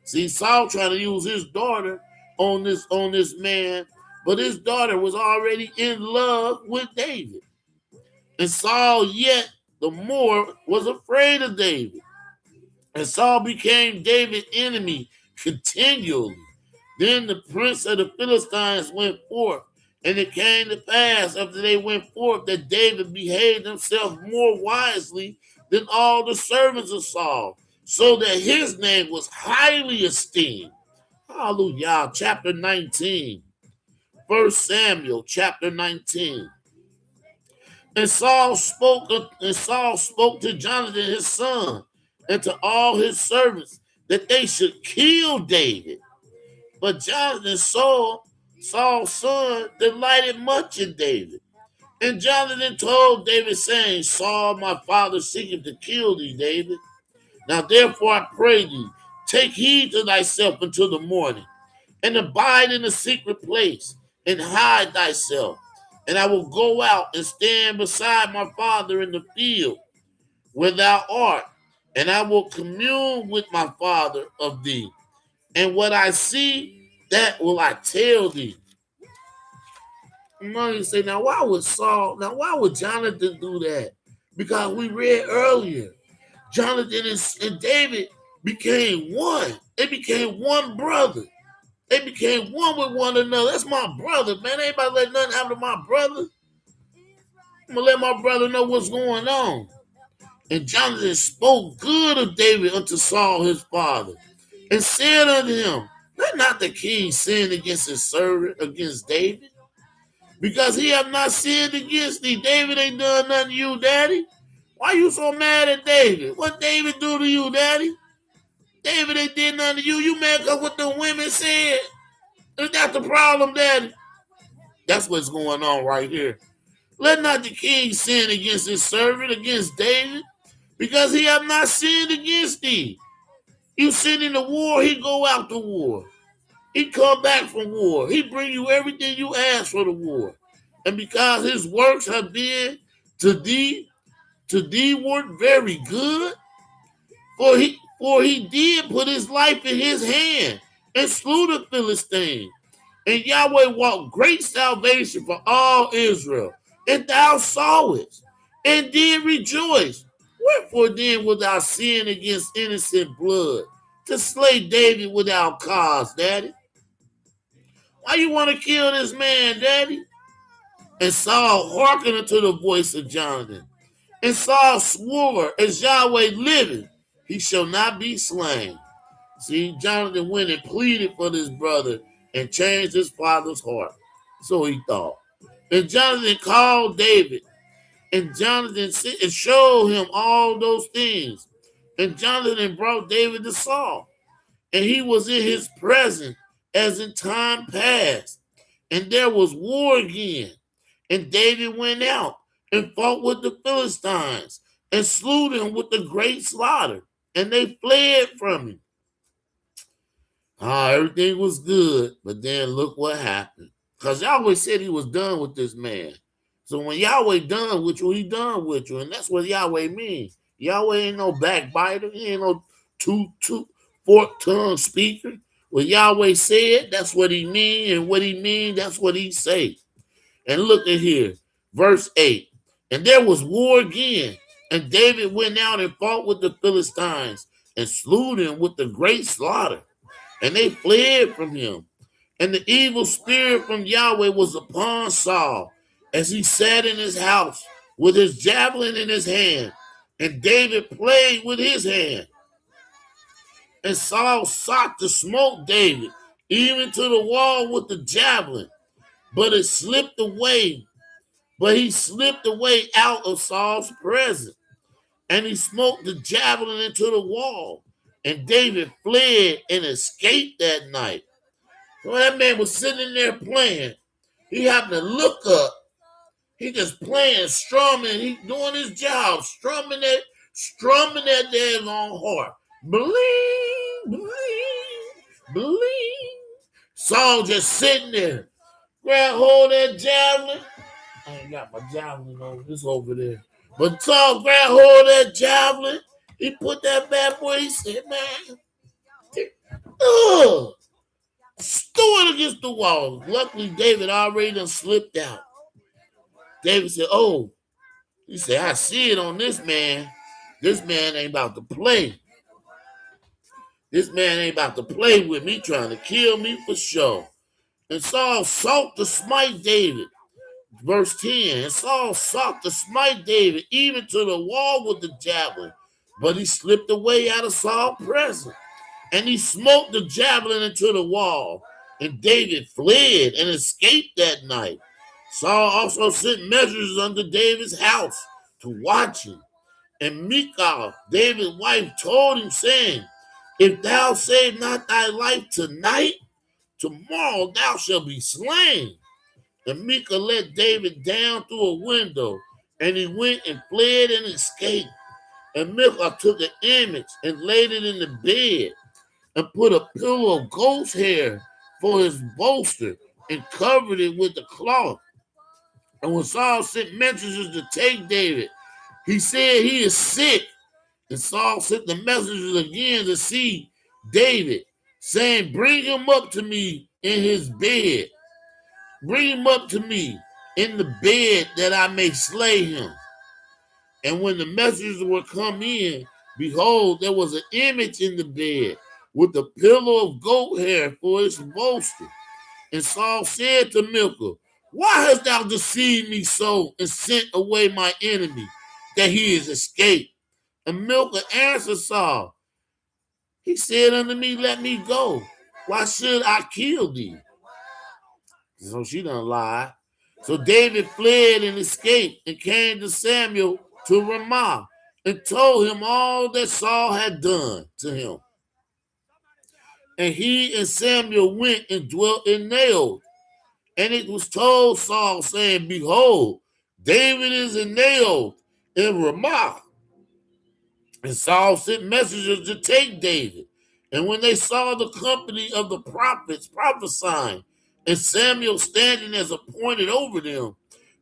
Speaker 1: See, Saul trying to use his daughter on this man, but his daughter was already in love with David. And Saul yet the more was afraid of David. And Saul became David's enemy continually. Then the prince of the Philistines went forth, and it came to pass after they went forth that David behaved himself more wisely than all the servants of Saul, so that his name was highly esteemed. Hallelujah. Chapter 19. 1 Samuel chapter 19. And Saul spoke to Jonathan his son and to all his servants that they should kill David. But Jonathan, Saul's son, delighted much in David. And Jonathan told David, saying, Saul, my father, seeketh to kill thee, David. Now therefore I pray thee, take heed to thyself until the morning, and abide in a secret place, and hide thyself. And I will go out and stand beside my father in the field where thou art, and I will commune with my father of thee. And what I see, that will I tell thee. You say, now why would Jonathan do that? Because we read earlier, Jonathan and David became one. They became one brother. They became one with one another. That's my brother, man. Ain't let nothing happen to my brother. I'm going to let my brother know what's going on. And Jonathan spoke good of David unto Saul his father, and said unto him, let not the king sin against his servant, against David, because he have not sinned against thee. David ain't done nothing to you, daddy. Why you so mad at David? What David do to you, daddy? David ain't did nothing to you. You mad because what the women said? Is that the problem, daddy? That's what's going on right here. Let not the king sin against his servant, against David, because he have not sinned against thee. You send in the war, he go out to war. He come back from war. He bring you everything you ask for the war. And because his works have been to thee were very good, for he did put his life in his hand and slew the Philistine. And Yahweh wrought great salvation for all Israel. And thou sawest, and did rejoice. Wherefore then wilt thou sin against innocent blood, to slay David without cause, Daddy? Why you want to kill this man, Daddy? And Saul hearkened unto the voice of Jonathan. And Saul swore, as Yahweh liveth, he shall not be slain. See, Jonathan went and pleaded for this brother and changed his father's heart. So he thought. And Jonathan called David, and Jonathan and showed him all those things. And Jonathan brought David to Saul, and he was in his presence as in time past. And there was war again. And David went out and fought with the Philistines and slew them with a great slaughter. And they fled from him. Everything was good, but then look what happened. Because Yahweh said he was done with this man. So when Yahweh done with you, he done with you. And that's what Yahweh means. Yahweh ain't no backbiter. He ain't no fork-tongued speaker. What Yahweh said, that's what he mean. And what he mean, that's what he say. And look at here, verse 8. And there was war again. And David went out and fought with the Philistines and slew them with a great slaughter. And they fled from him. And the evil spirit from Yahweh was upon Saul as he sat in his house with his javelin in his hand. And David played with his hand. And Saul sought to smote David, even to the wall with the javelin. But it slipped away. But he slipped away out of Saul's presence. And he smote the javelin into the wall. And David fled and escaped that night. So that man was sitting there playing. He happened to look up. He just playing, strumming. He doing his job, strumming that damn long harp. Bling, bling, bling. Saul just sitting there. Grab hold of that javelin. I ain't got my javelin on. It's over there. But Saul grabbed hold of that javelin. He put that bad boy. He said, man, threw it against the wall. Luckily, David already done slipped out. David said, he said, I see it on this man. This man ain't about to play. This man ain't about to play with me, trying to kill me for sure. And Saul sought to smite David. Verse 10, and Saul sought to smite David even to the wall with the javelin, but he slipped away out of Saul's presence. And he smote the javelin into the wall, and David fled and escaped that night. Saul also sent messengers unto David's house to watch him. And Michal, David's wife, told him, saying, if thou save not thy life tonight, tomorrow thou shalt be slain. And Michal let David down through a window, and he went and fled and escaped. And Michal took an image and laid it in the bed, and put a pillow of goat's hair for his bolster, and covered it with the cloth. And when Saul sent messengers to take David, he said he is sick. And Saul sent the messengers again to see David, saying, bring him up to me in his bed. Bring him up to me in the bed that I may slay him. And when the messengers were come in, behold, there was an image in the bed with a pillow of goat hair for its bolster. And Saul said to Michal, why hast thou deceived me so and sent away my enemy, that he is escaped? And Michal answered Saul, he said unto me, let me go. Why should I kill thee? So she done lied. So David fled and escaped and came to Samuel to Ramah and told him all that Saul had done to him. And he and Samuel went and dwelt in Naoth. And it was told Saul, saying, behold, David is in Naoth in Ramah. And Saul sent messengers to take David. And when they saw the company of the prophets prophesying, and Samuel standing as appointed over them,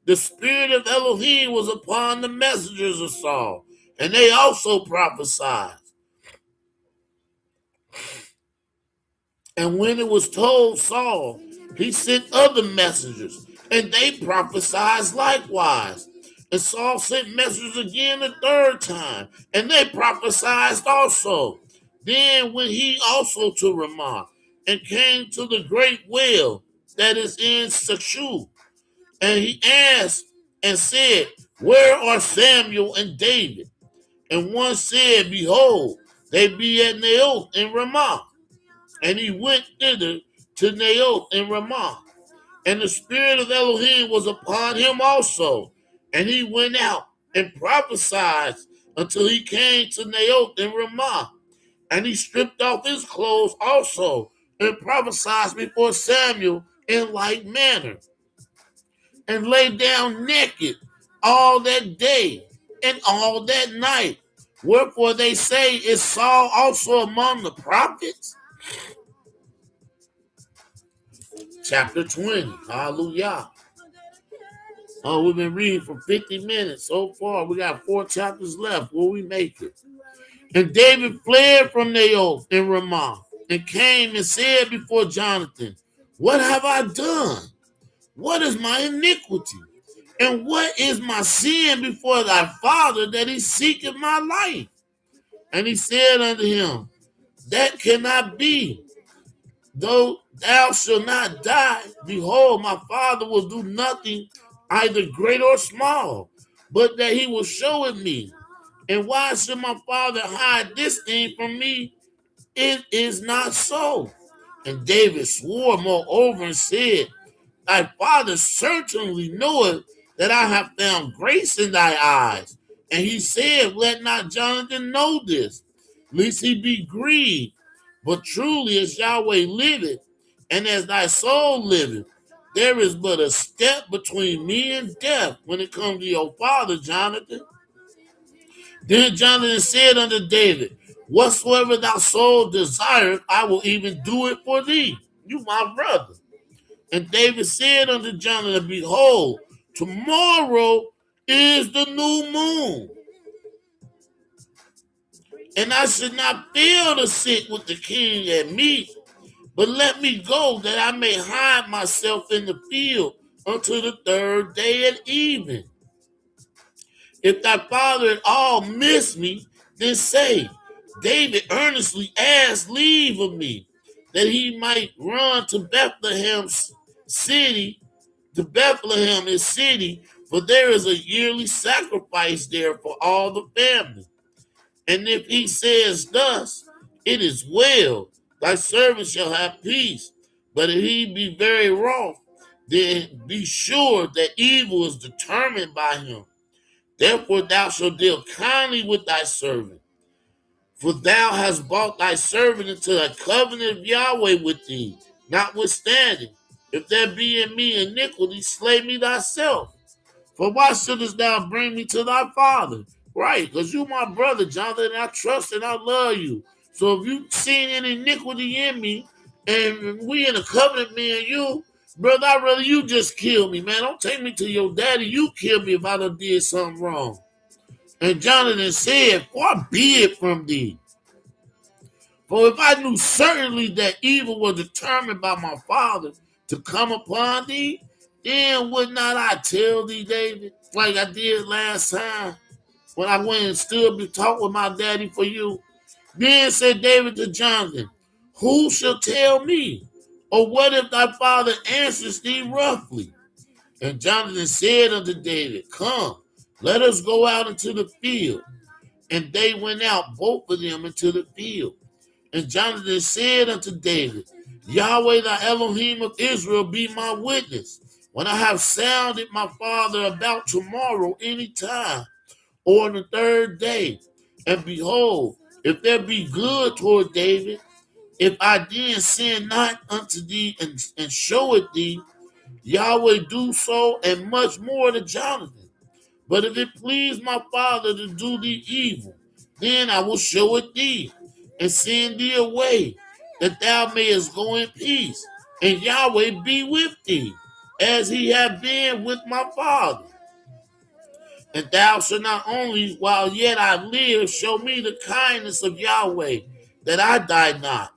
Speaker 1: the spirit of Elohim was upon the messengers of Saul, and they also prophesied. And when it was told Saul He sent other messengers, and they prophesied likewise. And Saul sent messengers again the third time, and they prophesied also. Then went he also to Ramah, and came to the great well that is in Sachu. And he asked and said, Where are Samuel and David? And one said, Behold, they be at Naoth in Ramah. And he went thither to Naoth in Ramah. And the spirit of Elohim was upon him also. And he went out and prophesied until he came to Naoth in Ramah. And he stripped off his clothes also and prophesied before Samuel in like manner. And lay down naked all that day and all that night. Wherefore they say, Is Saul also among the prophets? Chapter 20. Hallelujah. Oh, we've been reading for 50 minutes so far. We got 4 chapters left. Will we make it? And David fled from Naoth in Ramah and came and said before Jonathan, What have I done? What is my iniquity? And what is my sin before thy father that he seeketh my life? And he said unto him, That cannot be. Though thou shalt not die, behold, my father will do nothing, either great or small, but that he will show it me. And why should my father hide this thing from me? It is not so. And David swore moreover and said, Thy father certainly knoweth that I have found grace in thy eyes. And he said, Let not Jonathan know this, lest he be grieved. But truly as Yahweh liveth, and as thy soul liveth, there is but a step between me and death when it comes to your father, Jonathan. Then Jonathan said unto David, Whatsoever thy soul desireth, I will even do it for thee. You my brother. And David said unto Jonathan, Behold, tomorrow is the new moon, and I should not fail to sit with the king at meat, but let me go that I may hide myself in the field until the third day at even. If thy father at all miss me, then say, David earnestly asked leave of me, that he might run to Bethlehem's city, his city, for there is a yearly sacrifice there for all the family. And if he says thus, It is well, thy servant shall have peace. But if he be very wroth, then be sure that evil is determined by him. Therefore thou shalt deal kindly with thy servant. For thou hast brought thy servant into a covenant of Yahweh with thee. Notwithstanding, if there be in me iniquity, slay me thyself. For why shouldest thou bring me to thy father? Right, because you my brother, Jonathan, and I trust and I love you. So if you seen any iniquity in me, and we in a covenant, me and you, brother, I'd rather you just kill me, man. Don't take me to your daddy. You kill me if I done did something wrong. And Jonathan said, Far be it from thee. For if I knew certainly that evil was determined by my father to come upon thee, then would not I tell thee, David, like I did last time when I went and stood and talked with my daddy for you? Then said David to Jonathan, Who shall tell me? Or what if thy father answers thee roughly? And Jonathan said unto David, Come, let us go out into the field. And they went out, both of them, into the field. And Jonathan said unto David, Yahweh, thy Elohim of Israel, be my witness, when I have sounded my father about tomorrow any time, or on the third day. And behold, if there be good toward David, if I then sin not unto thee and show it thee, Yahweh do so, and much more to Jonathan. But if it please my father to do thee evil, then I will show it thee, and send thee away, that thou mayest go in peace, and Yahweh be with thee, as he hath been with my father. And thou shalt not only, while yet I live, show me the kindness of Yahweh, that I die not,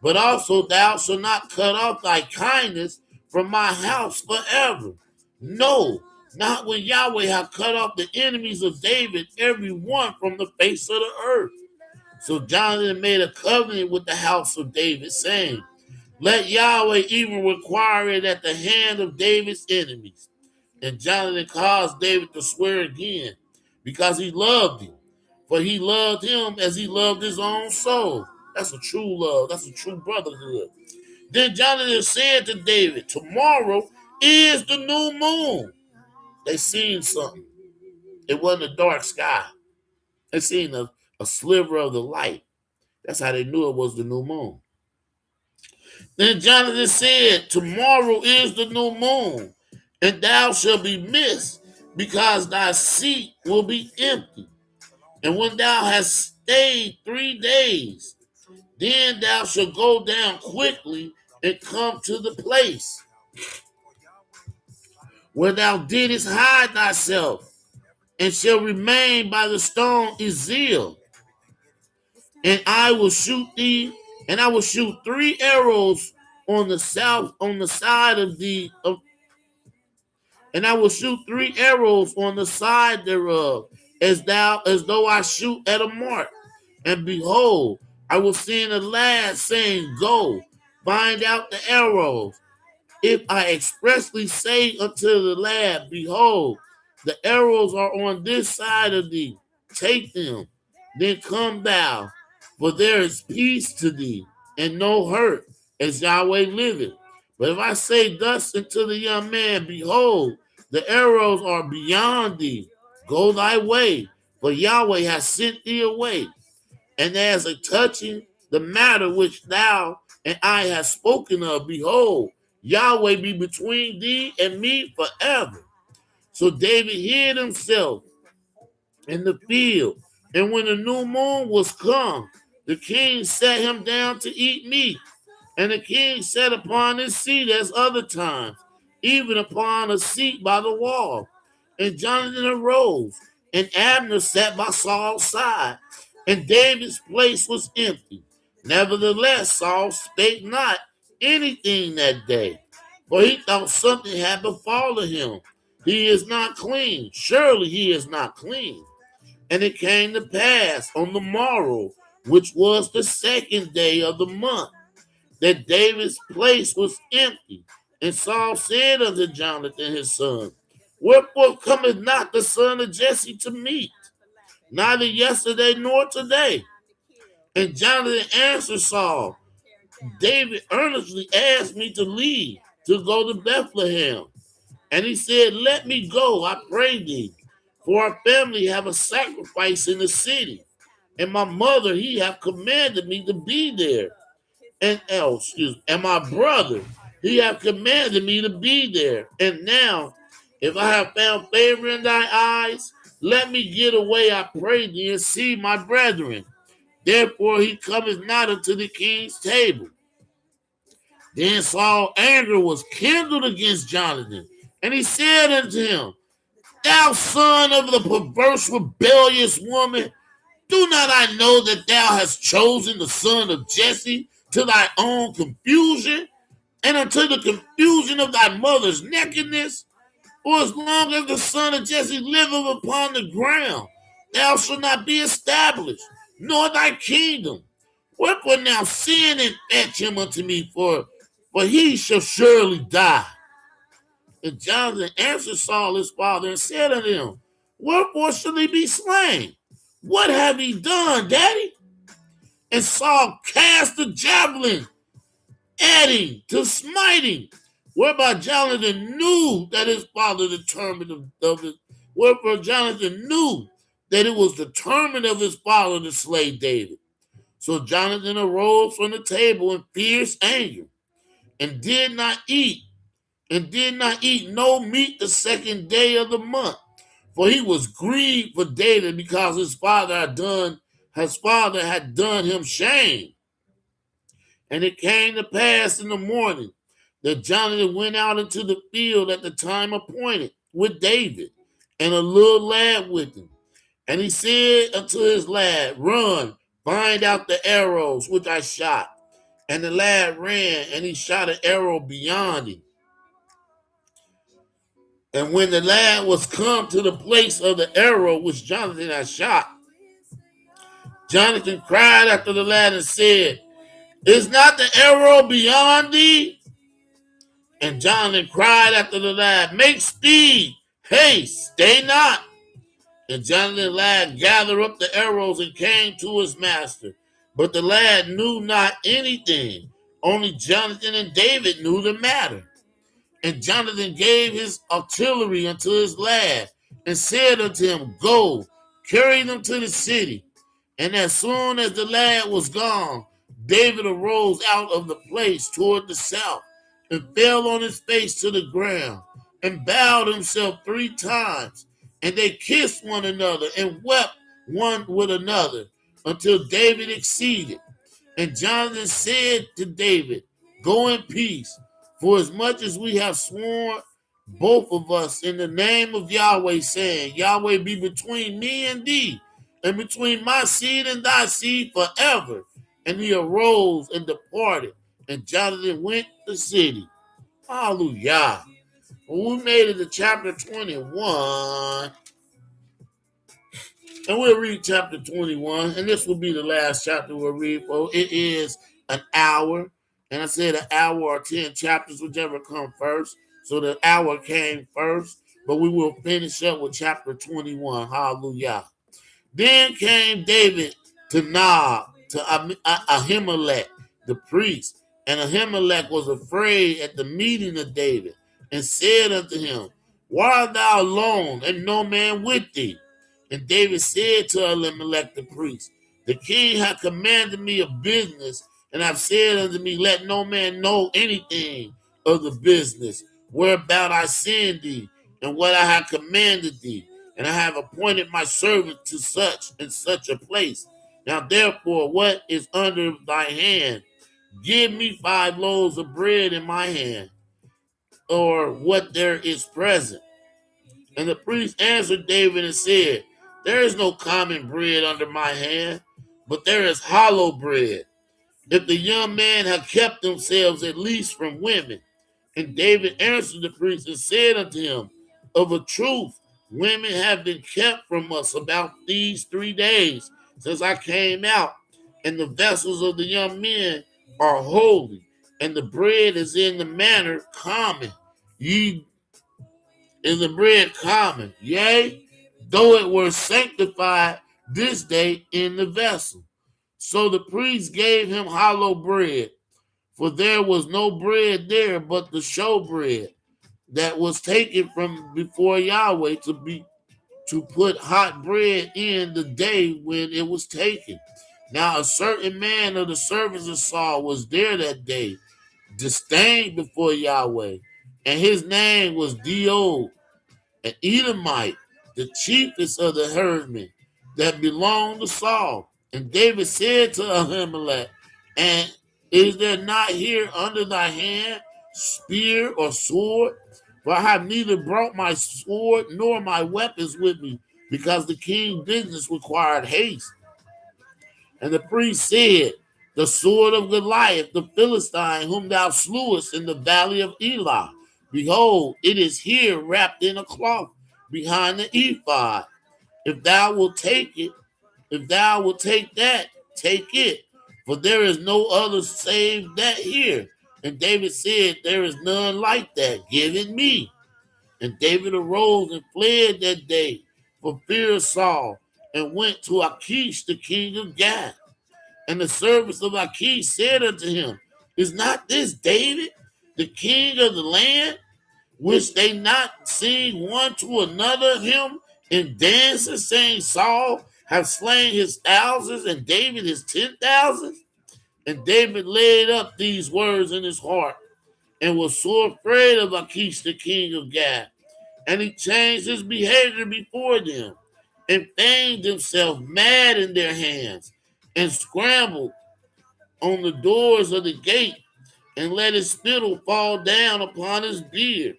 Speaker 1: but also thou shalt not cut off thy kindness from my house forever. No, not when Yahweh had cut off the enemies of David, every one from the face of the earth. So Jonathan made a covenant with the house of David, saying, let Yahweh even require it at the hand of David's enemies. And Jonathan caused David to swear again, because he loved him. For he loved him as he loved his own soul. That's a true love. That's a true brotherhood. Then Jonathan said to David, tomorrow is the new moon. They seen something. It wasn't a dark sky. They seen a sliver of the light. That's how they knew it was the new moon. Then Jonathan said, tomorrow is the new moon, and thou shalt be missed, because thy seat will be empty. And when thou hast stayed 3 days, then thou shalt go down quickly and come to the place where thou didst hide thyself, and shall remain by the stone Ezel. And I will shoot thee, and I will shoot 3 arrows on the south, on the side of the, and I will shoot 3 arrows on the side thereof, as though I shoot at a mark. And behold, I will send a lad, saying, go, find out the arrows. If I expressly say unto the lad, behold, the arrows are on this side of thee, take them, then come thou, for there is peace to thee, and no hurt, as Yahweh liveth. But if I say thus unto the young man, behold, the arrows are beyond thee, go thy way, for Yahweh has sent thee away. And as a touching the matter which thou and I have spoken of, behold, Yahweh be between thee and me forever. So David hid himself in the field, and when the new moon was come, the king sat him down to eat meat. And the king sat upon his seat as other times, even upon a seat by the wall. And Jonathan arose, and Abner sat by Saul's side, and David's place was empty. Nevertheless, Saul spake not anything that day, for he thought something had befallen him. He is not clean. Surely he is not clean. And it came to pass on the morrow, which was the 2nd day of the month, that David's place was empty. And Saul said unto Jonathan his son, wherefore cometh not the son of Jesse to meet, neither yesterday nor today? And Jonathan answered Saul, David earnestly asked me to leave, to go to Bethlehem. And he said, let me go, I pray thee, for our family have a sacrifice in the city, and my mother, he have commanded me to be there. And my brother, he have commanded me to be there. And now, if I have found favor in thy eyes, let me get away, I pray thee, and see my brethren. Therefore he cometh not unto the king's table. Then Saul's anger was kindled against Jonathan, and he said unto him, thou son of the perverse, rebellious woman, do not I know that thou hast chosen the son of Jesse to thy own confusion, and unto the confusion of thy mother's nakedness? For as long as the son of Jesse liveth upon the ground, thou shalt not be established, nor thy kingdom. Wherefore now send and fetch him unto me, for he shall surely die. And Jonathan answered Saul his father and said unto him, wherefore shall he be slain? What have he done, daddy? And Saul cast the javelin at him to smite him, whereby Jonathan knew that his father determined of it. Wherefore Jonathan knew that it was determined of his father to slay David. So Jonathan arose from the table in fierce anger, and did not eat no meat the 2nd day of the month, for he was grieved for David, because his father had done him shame. And it came to pass in the morning that Jonathan went out into the field at the time appointed with David, and a little lad with him. And he said unto his lad, run, find out the arrows which I shot. And the lad ran, and he shot an arrow beyond him, And when the lad was come to the place of the arrow which Jonathan had shot, Jonathan cried after the lad and said, is not the arrow beyond thee? And Jonathan cried after the lad, make speed, haste, stay not. And Jonathan the lad gathered up the arrows and came to his master. But the lad knew not anything. Only Jonathan and David knew the matter. And Jonathan gave his artillery unto his lad and said unto him, go, carry them to the city. And as soon as the lad was gone, David arose out of the place toward the south and fell on his face to the ground and bowed himself 3 times. And they kissed one another and wept one with another until David exceeded. And Jonathan said to David, go in peace, for as much as we have sworn, both of us, in the name of Yahweh, saying, Yahweh be between me and thee, and between my seed and thy seed forever. And he arose and departed, and Jonathan went to the city. Hallelujah. Well, we made it to chapter 21. And we'll read chapter 21, and this will be the last chapter we'll read. For it is an hour, and I said an hour or 10 chapters, whichever come first. So the hour came first, but we will finish up with chapter 21. Hallelujah. Then came David to Nob, to Ahimelech, the priest. And Ahimelech was afraid at the meeting of David, and said unto him, why art thou alone, and no man with thee? And David said to Elimelech the priest, the king hath commanded me a business, and hath said unto me, let no man know anything of the business whereabout I send thee, and what I have commanded thee. And I have appointed my servant to such and such a place. Now therefore, what is under thy hand? Give me 5 loaves of bread in my hand, or what there is present. And the priest answered David and said, there is no common bread under my hand, but there is hollow bread. If the young men have kept themselves at least from women. And David answered the priest and said unto him, of a truth, women have been kept from us about these 3 days since I came out, and the vessels of the young men are holy, and the bread is in the manner common. Is the bread common? Yea, though it were sanctified this day in the vessel. So the priest gave him hollow bread, for there was no bread there but the showbread that was taken from before Yahweh to put hot bread in the day when it was taken. Now a certain man of the servants of Saul was there that day, disdained before Yahweh, and his name was Dio, an Edomite, the chiefest of the herdmen that belonged to Saul. And David said to Ahimelech, and is there not here under thy hand spear or sword? For I have neither brought my sword nor my weapons with me, because the king's business required haste. And the priest said, the sword of Goliath, the Philistine, whom thou slewest in the valley of Elah. Behold, it is here wrapped in a cloth behind the ephod. If thou wilt take it, if thou wilt take that, take it. For there is no other save that here. And David said, there is none like that. Give it me. And David arose and fled that day for fear of Saul, and went to Achish, the king of Gath. And the servants of Achish said unto him, is not this David, the king of the land, which they not sing one to another him in dances, saying, Saul have slain his thousands, and David his 10,000s? And David laid up these words in his heart, and was so afraid of Achish, the king of Gath. And he changed his behavior before them, and feigned himself mad in their hands, and scrambled on the doors of the gate, and let his spittle fall down upon his beard.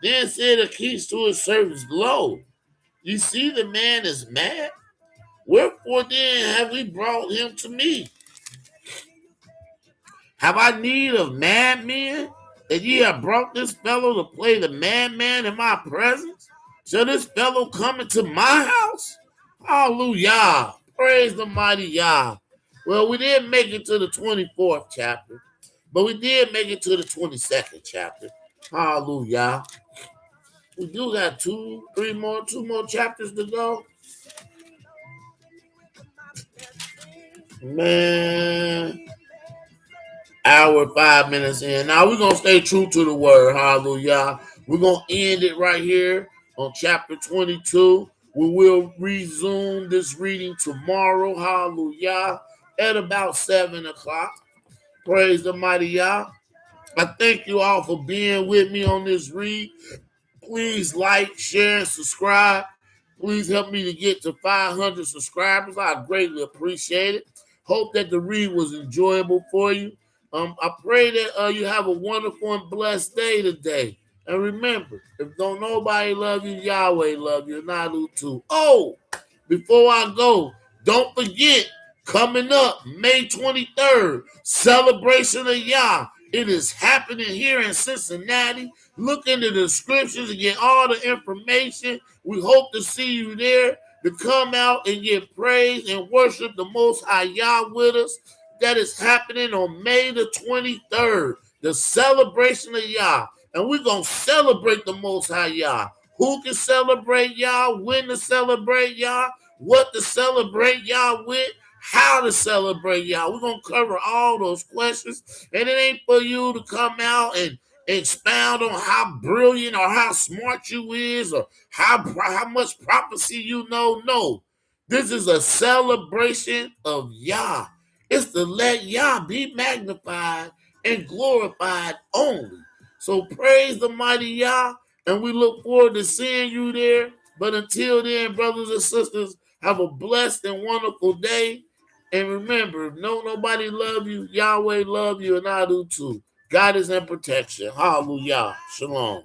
Speaker 1: Then said Achish to his servants, lo, you see the man is mad? Wherefore then have we brought him to me? Have I need of madmen that ye have brought this fellow to play the madman in my presence? Shall this fellow come into my house? Hallelujah. Praise the mighty Yah. Well, we didn't make it to the 24th chapter, but we did make it to the 22nd chapter. Hallelujah. We do got two more chapters to go. Man, hour, 5 minutes in. Now we're going to stay true to the word. Hallelujah. We're going to end it right here on chapter 22. We will resume this reading tomorrow. Hallelujah. At about 7 o'clock. Praise the mighty Yah. I thank you all for being with me on this read. Please like, share, and subscribe. Please help me to get to 500 subscribers. I greatly appreciate it. Hope that the read was enjoyable for you. I pray that you have a wonderful and blessed day today. And remember, if don't nobody love you, Yahweh love you, and I do too. Oh, before I go, don't forget, coming up May 23rd, celebration of Yah. It is happening here in Cincinnati. Look in the descriptions and get all the information. We hope to see you there to come out and get praise and worship the Most High Yah with us. That is happening on May the 23rd, the celebration of Yah. And we're going to celebrate the Most High Yah. Who can celebrate Yah, when to celebrate Yah, what to celebrate Yah with, how to celebrate Yah. We're going to cover all those questions. And it ain't for you to come out and expound on how brilliant or how smart you is or how much prophecy you know. No, this is a celebration of Yah. It's to let Yah be magnified and glorified only. So praise the mighty Yah, and we look forward to seeing you there. But until then, brothers and sisters, have a blessed and wonderful day. And remember, if nobody love you, Yahweh love you, and I do too. God is in protection. Hallelujah. Shalom.